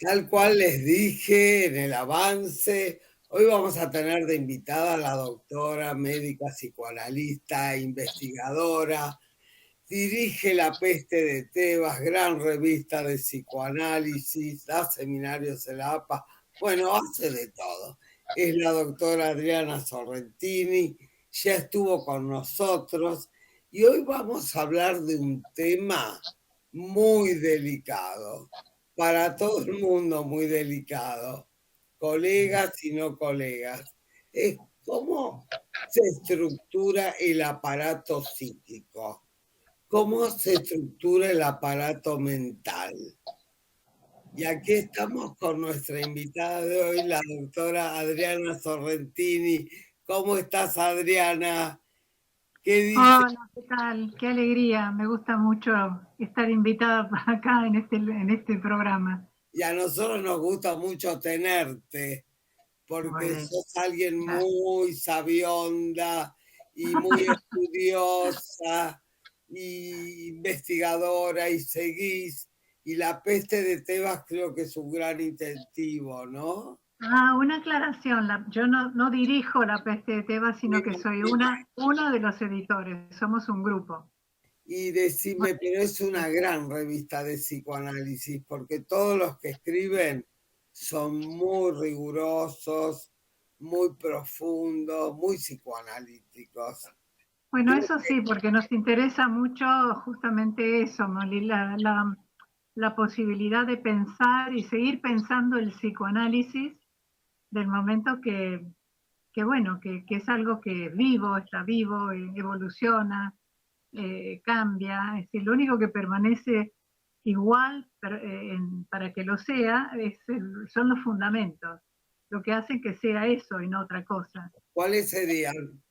Tal cual les dije en el avance, hoy vamos a tener de invitada a la doctora, médica, psicoanalista, investigadora, dirige La Peste de Tebas, gran revista de psicoanálisis, da seminarios en la APA, bueno, hace de todo. Es la doctora Adriana Sorrentini, ya estuvo con nosotros y hoy vamos a hablar de un tema muy delicado, para todo el mundo muy delicado, colegas y no colegas. Es cómo se estructura el aparato psíquico, cómo se estructura el aparato mental. Y aquí estamos con nuestra invitada de hoy, la doctora Adriana Sorrentini. ¿Cómo estás, Adriana? ¿Qué dice? Hola, ¿qué tal? Qué alegría. Me gusta mucho estar invitada para acá en este programa. Y a nosotros nos gusta mucho tenerte, porque Bueno, sos alguien ya. muy sabionda y muy estudiosa y investigadora y seguís. Y La Peste de Tebas creo que es un gran incentivo, ¿no? Una aclaración. Yo no dirijo La Peste de Tebas, sino que soy uno de los editores. Somos un grupo. Y decime, pero es una gran revista de psicoanálisis, porque todos los que escriben son muy rigurosos, muy profundos, muy psicoanalíticos. Bueno, eso sí, porque nos interesa mucho justamente eso, Molly, la posibilidad de pensar y seguir pensando el psicoanálisis del momento que bueno, que es algo que vivo, está vivo, evoluciona, cambia. Es decir, lo único que permanece igual para que lo sea son los fundamentos, lo que hace que sea eso y no otra cosa. ¿Cuáles serían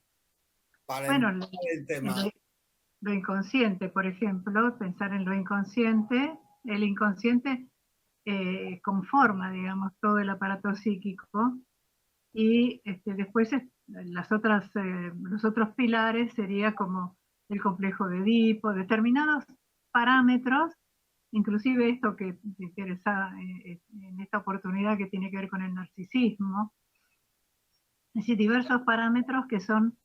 para Bueno, empezar el tema? lo inconsciente, por ejemplo, pensar en lo inconsciente, el inconsciente conforma, digamos, todo el aparato psíquico. Y después los otros pilares sería como el complejo de Edipo, determinados parámetros, inclusive esto que te interesa en esta oportunidad que tiene que ver con el narcisismo, es decir, diversos parámetros que son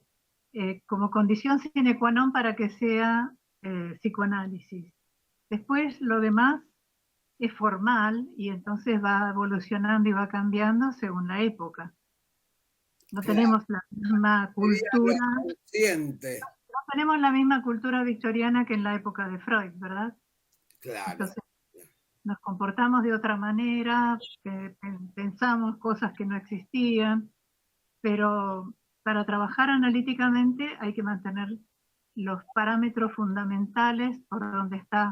como condición sine qua non para que sea psicoanálisis. Después lo demás es formal y entonces va evolucionando y va cambiando según la época. No Claro, tenemos la misma sería lo cultura, consciente, no tenemos la misma cultura victoriana que en la época de Freud, ¿verdad? claro. Entonces nos comportamos de otra manera, pensamos cosas que no existían, pero para trabajar analíticamente hay que mantener los parámetros fundamentales por donde está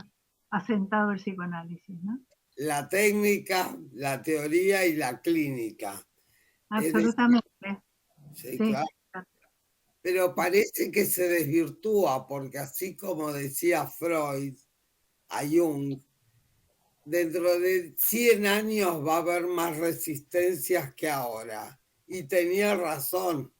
asentado el psicoanálisis, ¿no? La técnica, la teoría y la clínica. Es decir, Absolutamente, sí, sí. claro. Pero parece que se desvirtúa, porque así como decía Freud a Jung, dentro de 100 años va a haber más resistencias que ahora. Y tenía razón,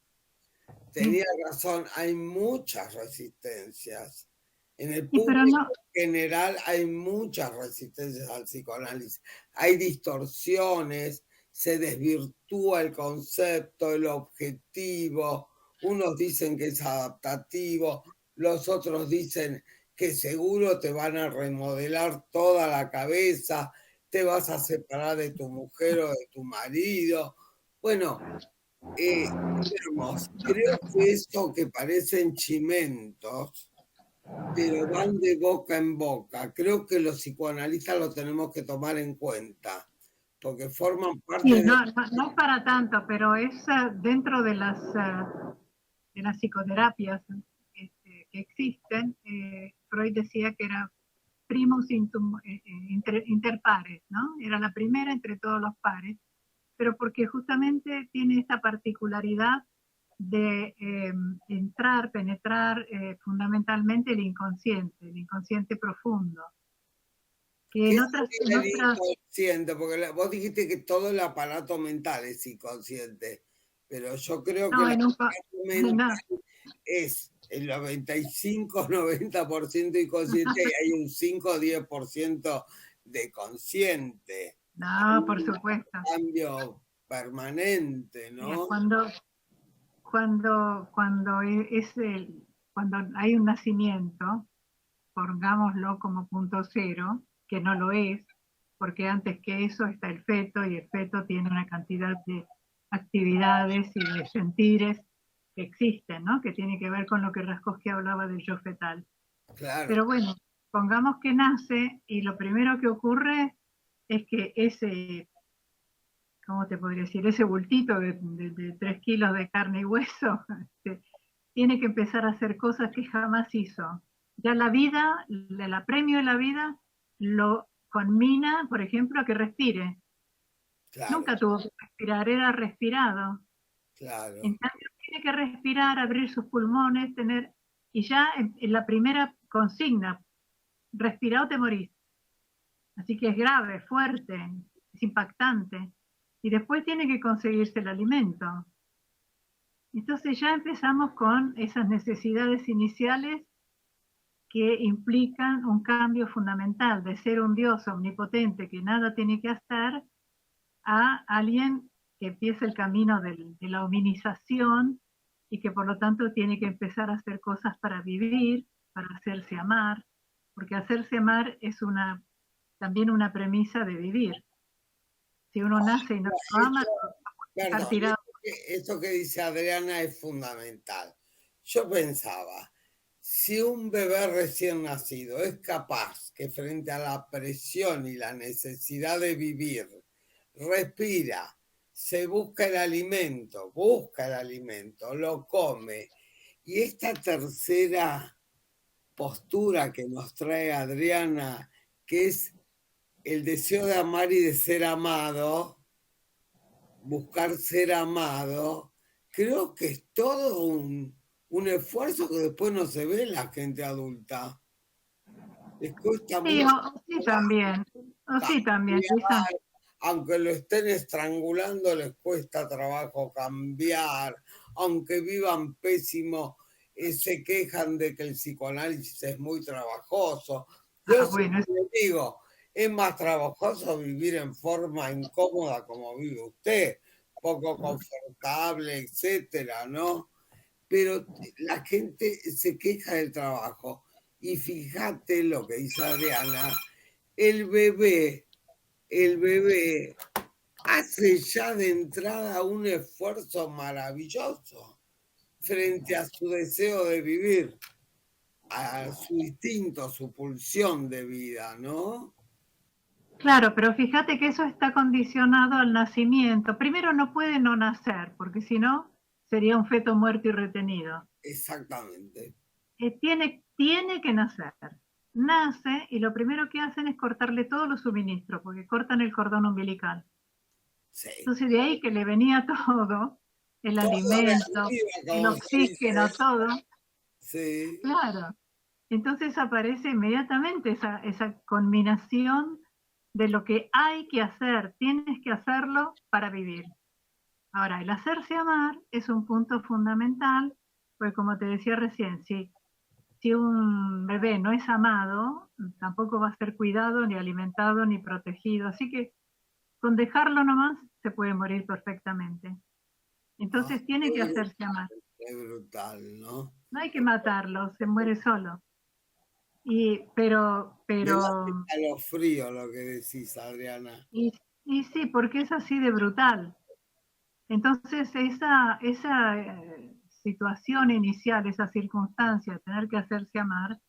hay muchas resistencias. En el Y pero público no, general hay muchas resistencias al psicoanálisis. Hay distorsiones, se desvirtúa el concepto, el objetivo. Unos dicen que es adaptativo, los otros dicen que seguro te van a remodelar toda la cabeza, te vas a separar de tu mujer o de tu marido. Bueno, digamos, creo que esto que parecen chimentos, pero van de boca en boca. Creo que los psicoanalistas lo tenemos que tomar en cuenta, porque forman parte sí, de... no es para tanto, pero es dentro de las psicoterapias que existen. Freud decía que era primus inter pares, ¿no? Era la primera entre todos los pares, pero porque justamente tiene esta particularidad de penetrar fundamentalmente el inconsciente profundo, que ¿Qué en sería el otras inconsciente? Porque vos dijiste que todo el aparato mental es inconsciente, pero yo creo que No, la en un... parte mental No, es el 95-90% inconsciente y hay un 5-10% de consciente. Hay no, por un supuesto. cambio permanente, Mira, ¿no? cuando hay un nacimiento, pongámoslo como punto cero, que no lo es, porque antes que eso está el feto y el feto tiene una cantidad de actividades y de sentires que existen, ¿no? Que tiene que ver con lo que Raskowski hablaba del yo fetal. Claro, Pero bueno, pongamos que nace y lo primero que ocurre es que ese, ¿cómo te podría decir? Ese bultito de 3 kilos de carne y hueso tiene que empezar a hacer cosas que jamás hizo. Ya la vida, el apremio de la vida, lo conmina, por ejemplo, a que respire. claro, Nunca tuvo que respirar, era respirado. claro. En cambio, tiene que respirar, abrir sus pulmones, y ya en la primera consigna, respira o te morís. Así que es grave, fuerte, es impactante. Y después tiene que conseguirse el alimento. Entonces ya empezamos con esas necesidades iniciales que implican un cambio fundamental de ser un Dios omnipotente que nada tiene que hacer a alguien que empieza el camino de la hominización y que por lo tanto tiene que empezar a hacer cosas para vivir, para hacerse amar, porque hacerse amar es también una premisa de vivir. Si uno nace y no se ama, estar Perdón, tirado. esto que dice Adriana es fundamental. Yo pensaba, si un bebé recién nacido es capaz que frente a la presión y la necesidad de vivir, respira, se busca el alimento, lo come, y esta tercera postura que nos trae Adriana, que es el deseo de amar y de ser amado, buscar ser amado, creo que es todo un esfuerzo que después no se ve en la gente adulta. Les cuesta Sí, mucho sí también, o sí también, Lisa. cambiar, aunque lo estén estrangulando, les cuesta trabajo cambiar, aunque vivan pésimo, se quejan de que el psicoanálisis es muy trabajoso. Yo Ah, bueno, siempre les digo, es más trabajoso vivir en forma incómoda como vive usted, poco confortable, etcétera, ¿no? Pero la gente se queja del trabajo. Y fíjate lo que dice Adriana, el bebé, el bebé hace ya de entrada un esfuerzo maravilloso frente a su deseo de vivir, a su instinto, a su pulsión de vida, ¿no? claro, pero fíjate que eso está condicionado al nacimiento. Primero no puede no nacer, porque si no, sería un feto muerto y retenido. Exactamente. Tiene que nacer. Nace y lo primero que hacen es cortarle todos los suministros, porque cortan el cordón umbilical. Sí. Entonces de ahí que le venía todo, el Todo de alimento, arriba, el como se oxígeno, dice. todo, Sí. claro. Entonces aparece inmediatamente esa conminación de lo que hay que hacer, tienes que hacerlo para vivir. Ahora, el hacerse amar es un punto fundamental, porque como te decía recién, si un bebé no es amado, tampoco va a ser cuidado, ni alimentado, ni protegido. Así que con dejarlo nomás se puede morir perfectamente. Ah, Entonces tiene que hacerse amar. qué brutal, ¿no? No hay que matarlo, se muere solo. Pero, Me da pero, escalofrío lo que decís, Adriana. y, y sí, porque es así de brutal. Entonces, esa situación inicial, esa circunstancia, tener que hacerse amar,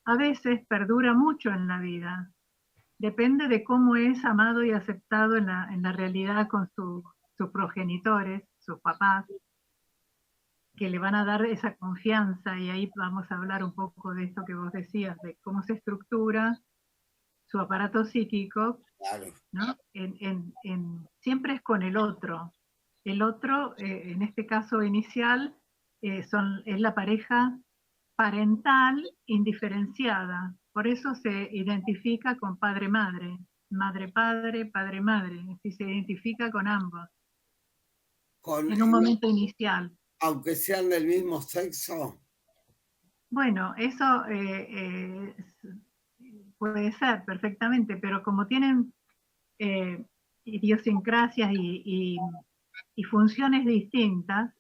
a veces perdura mucho en la vida. Depende de cómo es amado y aceptado en la realidad con sus progenitores, sus papás, que le van a dar esa confianza. Y ahí vamos a hablar un poco de esto que vos decías, de cómo se estructura su aparato psíquico, Claro. ¿no? Siempre es con el otro. El otro, en este caso inicial, es la pareja parental indiferenciada. Por eso se identifica con padre-madre, madre-padre, padre-madre, si se identifica con ambos. con, en un momento inicial. aunque sean del mismo sexo. Bueno, eso puede ser perfectamente, pero como tienen idiosincrasias y funciones distintas,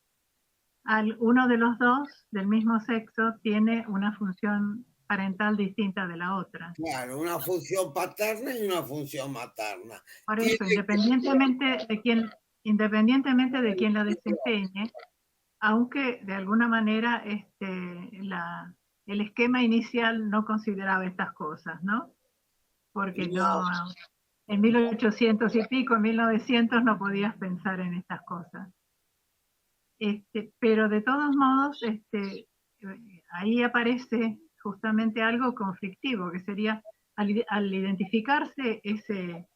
uno de los dos del mismo sexo tiene una función parental distinta de la otra. Claro, una función paterna y una función materna. Por Tiene eso, independientemente de quién la desempeñe, aunque de alguna manera el esquema inicial no consideraba estas cosas, ¿no? Porque no, no, en 1800 y pico, en 1900 no podías pensar en estas cosas. Pero de todos modos, ahí aparece justamente algo conflictivo, que sería al identificarse ese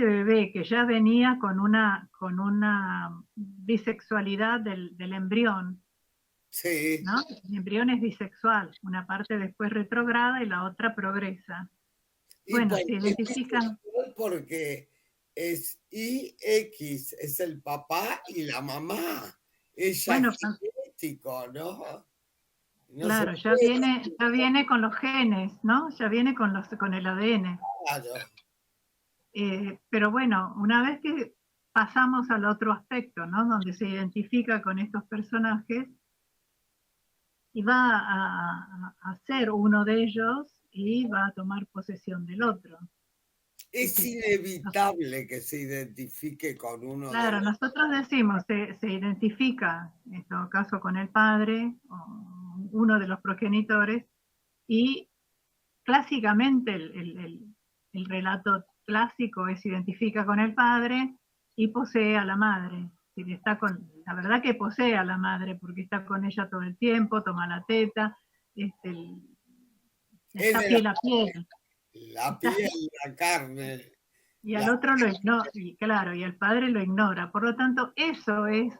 bebé que ya venía con una bisexualidad del embrión, sí. ¿no? El embrión es bisexual, una parte después retrograda y la otra progresa. Y Bueno, por se qué identifican, bisexual, porque es IX, es el papá y la mamá. Ella bueno, es genético, ¿no? No se claro, puede, ya viene con los genes, ¿no? Ya viene con el ADN. claro. Pero bueno, una vez que pasamos al otro aspecto, ¿no? Donde se identifica con estos personajes y va a ser uno de ellos y va a tomar posesión del otro. Es Es decir, inevitable que se identifique con uno de claro, los... nosotros decimos, se identifica, en todo caso, con el padre, o uno de los progenitores, y clásicamente el relato clásico es: identifica con el padre y posee a la madre. La verdad que posee a la madre porque está con ella todo el tiempo, toma la teta, Es está de piel a piel. la Está, piel, la carne. y al La... otro lo ignora, y claro, y al padre lo ignora. Por lo tanto, eso es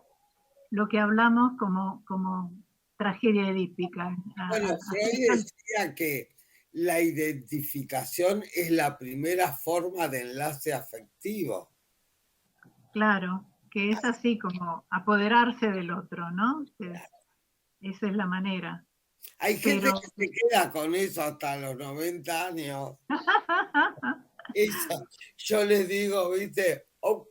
lo que hablamos como tragedia edípica. Bueno, Así Freud decía que la identificación es la primera forma de enlace afectivo. claro, que es así como apoderarse del otro, ¿no? Esa es la manera. Hay gente Pero que se queda con eso hasta los 90 años. Eso, yo les digo, viste, oh,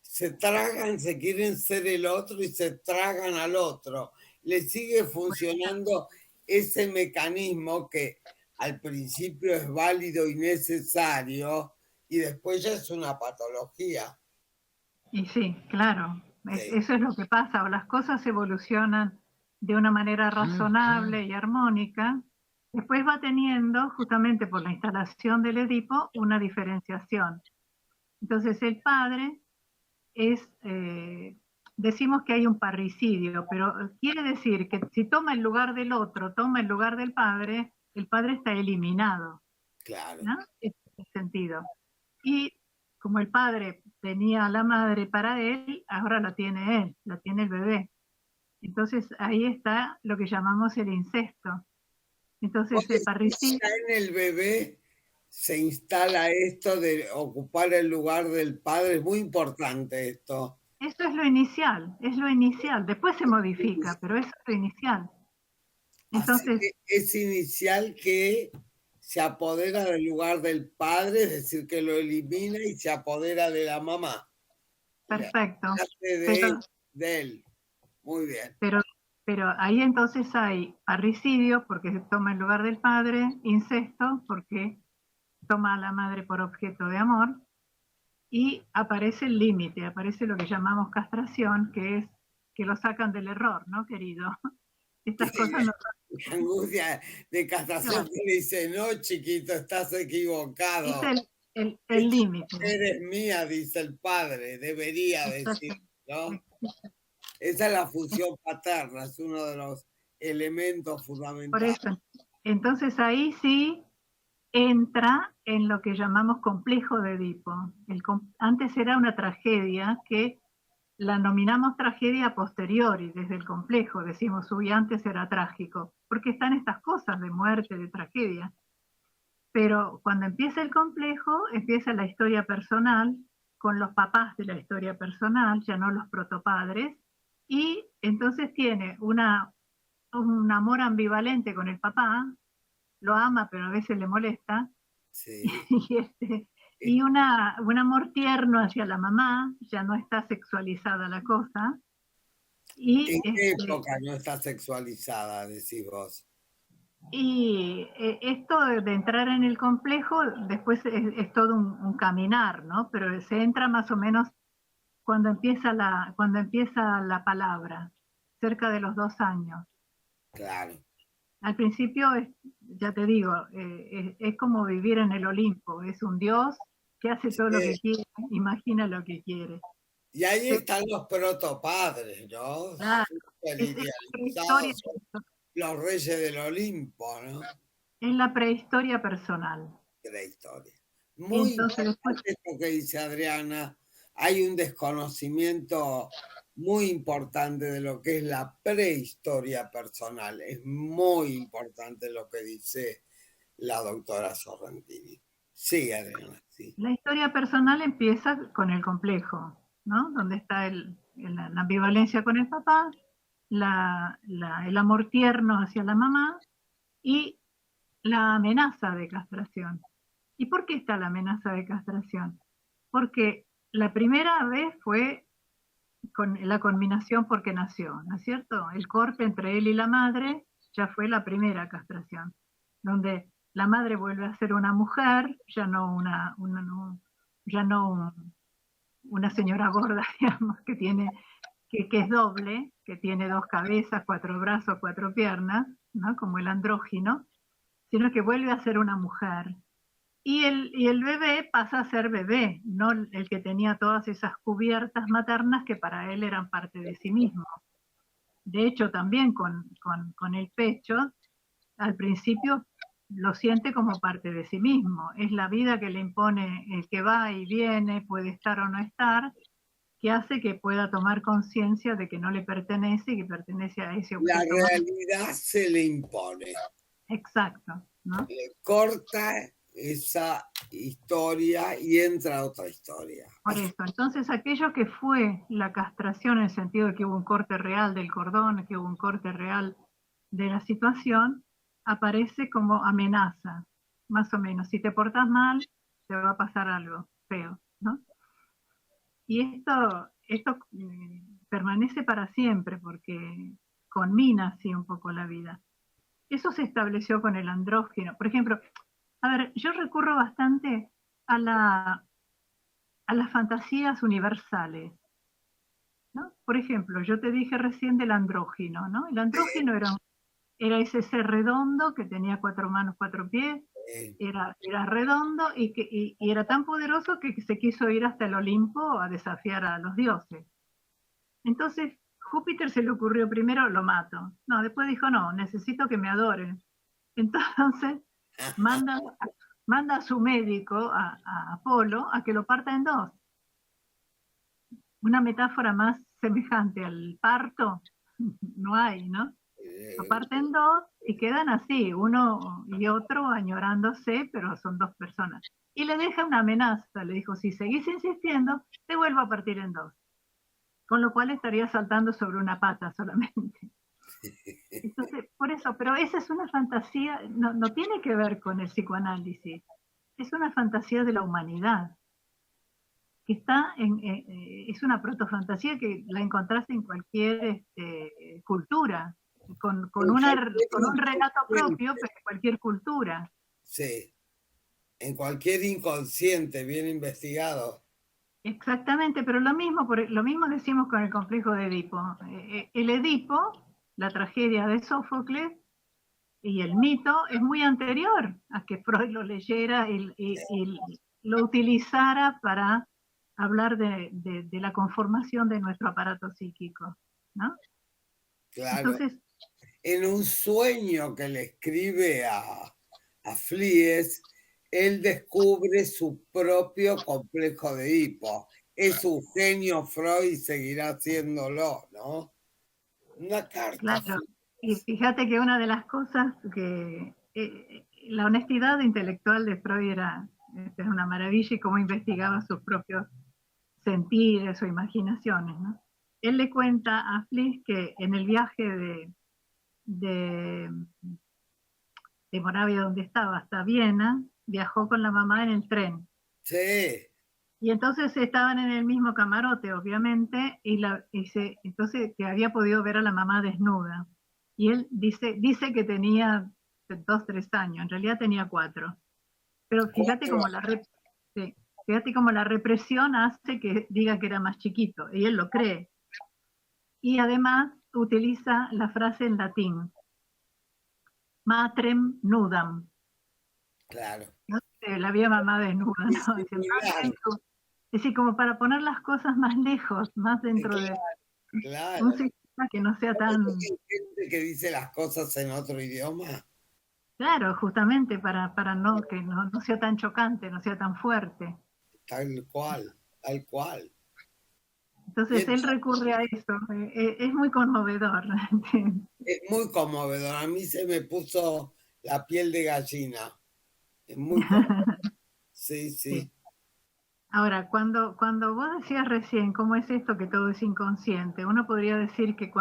se tragan, se quieren ser el otro y se tragan al otro. Le sigue funcionando ese mecanismo que al principio es válido y necesario y después ya es una patología. y sí, claro, Sí. eso es lo que pasa, o las cosas evolucionan de una manera razonable y armónica, después va teniendo, justamente por la instalación del Edipo, una diferenciación. Entonces el padre decimos que hay un parricidio, pero quiere decir que si toma el lugar del otro, toma el lugar del padre, el padre está eliminado, Claro. ¿no? En ese sentido. Y como el padre tenía a la madre para él, ahora la tiene él, la tiene el bebé. Entonces ahí está lo que llamamos el incesto. Vos Entonces el decís, parricidio, ya en el bebé se instala esto de ocupar el lugar del padre. Es muy importante esto. eso es lo inicial, después se modifica, pero eso es lo inicial. Así Entonces, que es inicial que se apodera del lugar del padre, es decir, que lo elimina y se apodera de la mamá. Le perfecto, hace pero de él. Muy bien. Pero, pero ahí entonces hay parricidio porque se toma el lugar del padre, incesto porque toma a la madre por objeto de amor, y aparece el límite, aparece lo que llamamos castración, que es que lo sacan del error, ¿no, querido? Estas cosas no La angustia de castración son. que dice, no, chiquito, estás Es equivocado. el límite. Eres mía, dice el padre, debería decir, ¿no? Esa es la función paterna, es uno de los elementos Por fundamentales. eso, entonces ahí sí entra en lo que llamamos complejo de Edipo. Antes era una tragedia que la nominamos tragedia a posteriori, desde el complejo, decimos, uy, antes era trágico, porque están estas cosas de muerte, de tragedia. Pero cuando empieza el complejo, empieza la historia personal con los papás de la historia personal, ya no los protopadres, y entonces tiene un amor ambivalente con el papá, lo ama pero a veces le molesta, Sí. y, y un amor tierno hacia la mamá, ya no está sexualizada la cosa, y, ¿En qué época no está sexualizada, decís vos? esto de entrar en el complejo, después es todo un caminar, ¿no? Pero se entra más o menos cuando empieza la palabra, cerca de los 2 años. Claro. Al principio, ya te digo, es como vivir en el Olimpo, es un dios que hace todo lo que Sí. quiere, imagina lo que quiere. Y ahí están los protopadres, ¿no? Claro, Súper es la prehistoria, idealizados, los reyes del Olimpo, ¿no? es la prehistoria personal. De la historia. Y Muy entonces después, importante esto que dice Adriana. Hay un desconocimiento muy importante de lo que es la prehistoria personal. Es muy importante lo que dice la doctora Sorrentini. Sí, Adriana, sí. la historia personal empieza con el complejo, ¿no? Donde está la ambivalencia con el papá, el amor tierno hacia la mamá y la amenaza de castración. ¿Y por qué está la amenaza de castración? Porque la primera vez fue con la conminación porque nació, ¿no es cierto? El corte entre él y la madre ya fue la primera castración, donde la madre vuelve a ser una mujer, ya no una señora gorda, digamos, que es doble, que tiene 2 cabezas, 4 brazos, 4 piernas, ¿no? Como el andrógino, sino que vuelve a ser una mujer. Y el bebé pasa a ser bebé, no el que tenía todas esas cubiertas maternas que para él eran parte de sí mismo. De hecho, también con el pecho, al principio lo siente como parte de sí mismo. Es la vida que le impone el que va y viene, puede estar o no estar, que hace que pueda tomar conciencia de que no le pertenece y que pertenece a ese La objeto más. realidad se le impone. Exacto, ¿no? Le corta esa historia y entra otra historia. Por eso, entonces aquello que fue la castración en el sentido de que hubo un corte real del cordón, que hubo un corte real de la situación, aparece como amenaza, más o menos. Si te portas mal, te va a pasar algo feo, ¿no? Y esto permanece para siempre porque conmina así un poco la vida. Eso se estableció con el andrógeno. Por ejemplo, a ver, yo recurro bastante a las fantasías universales, ¿no? Por ejemplo, yo te dije recién del andrógino, ¿no? El andrógino era ese ser redondo que tenía 4 manos, 4 pies, era redondo y era tan poderoso que se quiso ir hasta el Olimpo a desafiar a los dioses. Entonces, Júpiter se le ocurrió primero, lo mato. No, después dijo, no, necesito que me adoren. Entonces, manda, manda a su médico, a Apolo, a que lo parta en dos. Una metáfora más semejante al parto no hay, ¿no? Lo parten dos y quedan así, uno y otro añorándose, pero son 2 personas. Y le deja una amenaza, le dijo, si seguís insistiendo, te vuelvo a partir en dos. Con lo cual estaría saltando sobre una pata solamente. Entonces, por eso, pero esa es una fantasía, no tiene que ver con el psicoanálisis, es una fantasía de la humanidad, que es una protofantasía que la encontrás en cualquier cultura, con un relato propio, pero en cualquier cultura. Sí, en cualquier inconsciente bien investigado. Exactamente, pero lo mismo decimos con el complejo de Edipo. El Edipo, la tragedia de Sófocles, y el mito es muy anterior a que Freud lo leyera y lo utilizara para hablar de la conformación de nuestro aparato psíquico, ¿no? Claro, Entonces, en un sueño que le escribe a Flies, él descubre su propio complejo de Edipo. Es un genio Freud y seguirá haciéndolo, ¿no? Una carta. claro, y fíjate que una de las cosas que la honestidad intelectual de Freud era una maravilla y cómo investigaba sus propios sentires o imaginaciones, ¿no? Él le cuenta a Fliss que en el viaje de, de Moravia, donde estaba, hasta Viena, viajó con la mamá en el tren. Sí. Y entonces estaban en el mismo camarote, obviamente, entonces que había podido ver a la mamá desnuda. Y él dice que tenía 2, 3 años, en realidad tenía 4. Pero fíjate cómo sí, fíjate cómo la represión hace que diga que era más chiquito, y él lo cree. Y además utiliza la frase en latín, matrem nudam. Claro. ¿No? La vía mamá desnuda, Sí, ¿no? sí, Dice, muy matrem largo. nudam. Es decir, como para poner las cosas más lejos, más dentro de Claro. un sistema que no sea tan... Hay gente que dice las cosas en otro idioma. Claro, justamente para no, que no sea tan chocante, no sea tan fuerte. Tal cual, tal cual. Y Entonces él recurre a eso, es muy conmovedor. es muy conmovedor. A mí se me puso la piel de gallina. Es muy conmovedor. Sí, Sí. sí. Ahora, cuando vos decías recién cómo es esto que todo es inconsciente, uno podría decir que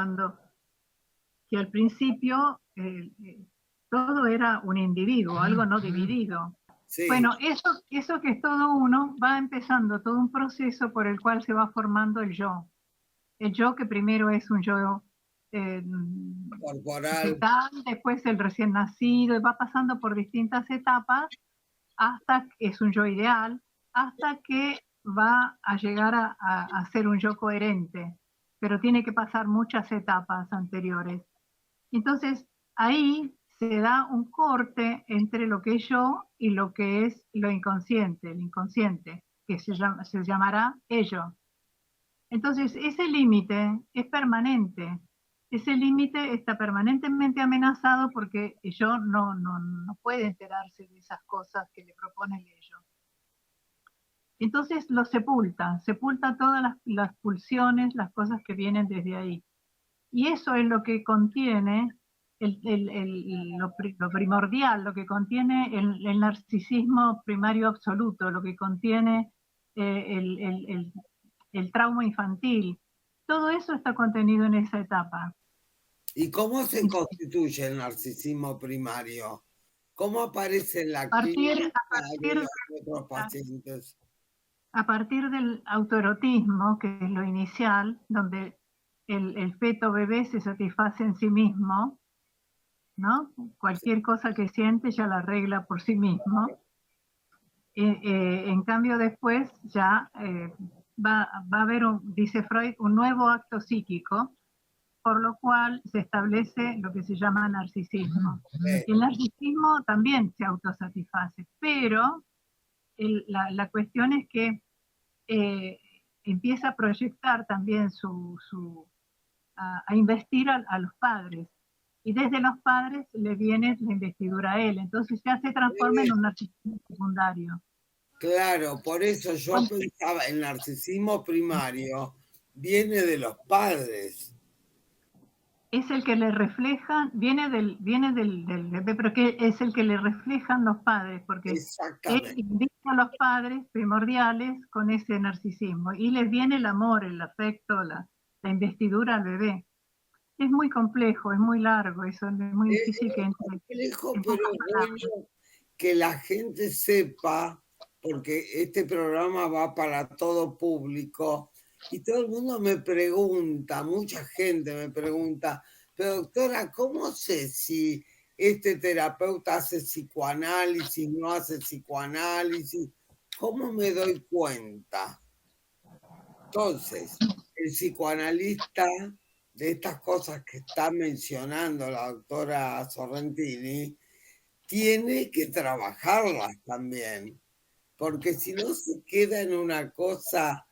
al principio todo era un individuo, algo no dividido. Sí, Bueno, eso que es todo uno, va empezando todo un proceso por el cual se va formando el yo. El yo que primero es un yo corporal. vegetal, después el recién nacido, y va pasando por distintas etapas hasta que es un yo ideal, hasta que va a llegar a ser un yo coherente, pero tiene que pasar muchas etapas anteriores. Entonces, ahí se da un corte entre lo que es yo y lo que es lo inconsciente, el inconsciente, que se llamará ello. Entonces, ese límite es permanente. Ese límite está permanentemente amenazado porque yo no puede enterarse de esas cosas que le propone el ello. Entonces lo sepulta todas las pulsiones, las cosas que vienen desde ahí. Y eso es lo que contiene lo primordial, lo que contiene el narcisismo primario absoluto, lo que contiene el trauma infantil. Todo eso está contenido en esa etapa. ¿Y cómo se constituye el narcisismo primario? ¿Cómo aparece en la clínica A de partir, los otros pacientes? a partir del autoerotismo, que es lo inicial, donde el feto bebé se satisface en sí mismo, ¿no? Cualquier cosa que siente ya la arregla por sí mismo. En cambio después ya va a haber, dice Freud, un nuevo acto psíquico, por lo cual se establece lo que se llama narcisismo. El narcisismo también se autosatisface, pero la cuestión es que eh, empieza a proyectar también a investir a los padres. Y desde los padres le viene la investidura a él. Entonces ya se transforma en un narcisismo secundario. Claro, por eso yo pensaba, el narcisismo primario viene de los padres. Es el que le reflejan, viene del bebé, pero que es el que le reflejan los padres, porque él Exactamente. invita a los padres primordiales con ese narcisismo y les viene el amor, el afecto, la investidura al bebé. Es muy complejo, es muy largo, eso es muy Es difícil que entre complejo, en pero pocas es palabras. bueno que la gente sepa, porque este programa va para todo público y todo el mundo me pregunta, mucha gente me pregunta, pero doctora, ¿cómo sé si este terapeuta hace psicoanálisis, no hace psicoanálisis? ¿Cómo me doy cuenta? Entonces, el psicoanalista de estas cosas que está mencionando la doctora Sorrentini, tiene que trabajarlas también, porque si no se queda en una cosa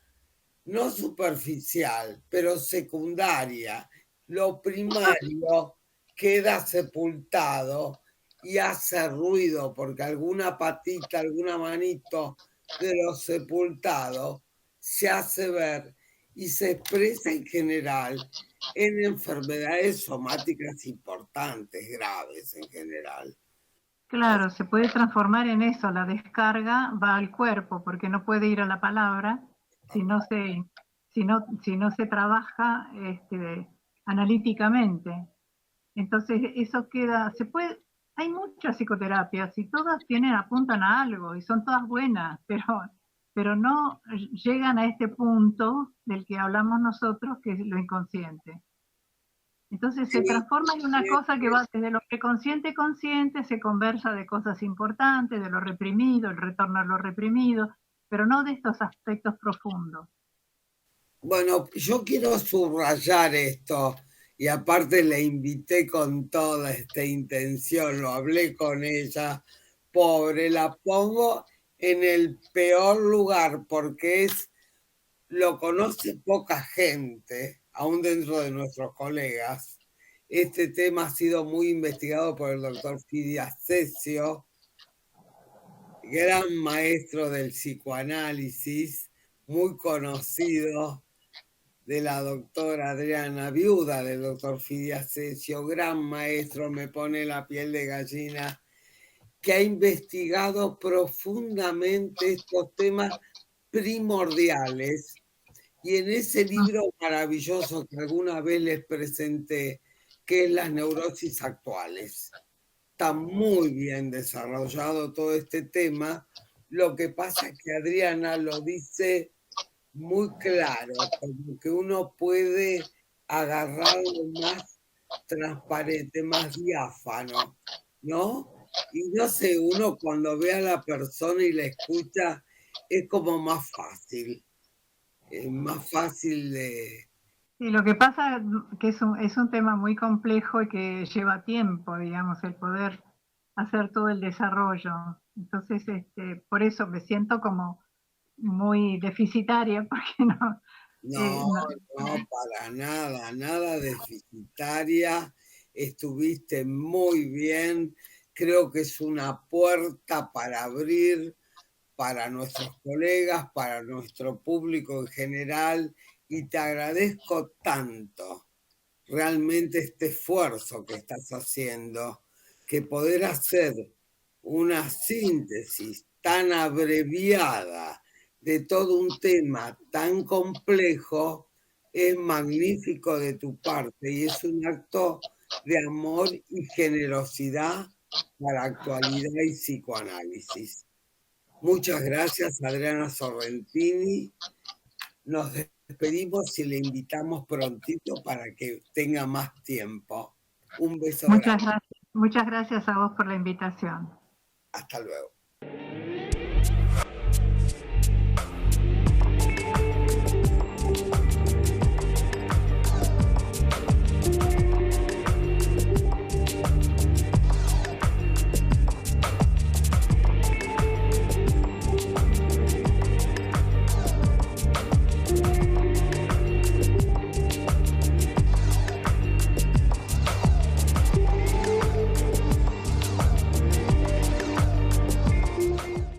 no superficial, pero secundaria. Lo primario queda sepultado y hace ruido, porque alguna patita, alguna manito de lo sepultado se hace ver y se expresa en general en enfermedades somáticas importantes, graves en general. Claro, se puede transformar en eso, la descarga va al cuerpo porque no puede ir a la palabra si no se, si no se trabaja analíticamente. Entonces eso queda, hay muchas psicoterapias y todas apuntan a algo y son todas buenas, pero no llegan a este punto del que hablamos nosotros, que es lo inconsciente. Entonces se transforma en una cosa que va desde lo preconsciente consciente, se conversa de cosas importantes, de lo reprimido, el retorno a lo reprimido, pero no de estos aspectos profundos. Bueno, yo quiero subrayar esto, y aparte le invité con toda esta intención, lo hablé con ella, pobre, la pongo en el peor lugar porque lo conoce poca gente, aún dentro de nuestros colegas. Este tema ha sido muy investigado por el doctor Fidia Cesio, gran maestro del psicoanálisis, muy conocido, de la doctora Adriana, viuda del doctor Fidia Cesio, gran maestro, me pone la piel de gallina, que ha investigado profundamente estos temas primordiales. Y en ese libro maravilloso que alguna vez les presenté, que es Las neurosis actuales, está muy bien desarrollado todo este tema. Lo que pasa es que Adriana lo dice muy claro, como que uno puede agarrarlo más transparente, más diáfano, ¿no? Y no sé, uno cuando ve a la persona y la escucha es como más fácil, es más fácil de... Y lo que pasa es que es un tema muy complejo y que lleva tiempo, digamos, el poder hacer todo el desarrollo. Entonces, por eso me siento como muy deficitaria, porque no, No, no, para nada, nada deficitaria. Estuviste muy bien. Creo que es una puerta para abrir para nuestros colegas, para nuestro público en general, y te agradezco tanto realmente este esfuerzo que estás haciendo, que poder hacer una síntesis tan abreviada de todo un tema tan complejo es magnífico de tu parte y es un acto de amor y generosidad para actualidad y psicoanálisis. Muchas gracias, Adriana Sorrentini. Nos despedimos y le invitamos prontito para que tenga más tiempo. Un beso grande. Muchas gracias a vos por la invitación. Hasta luego.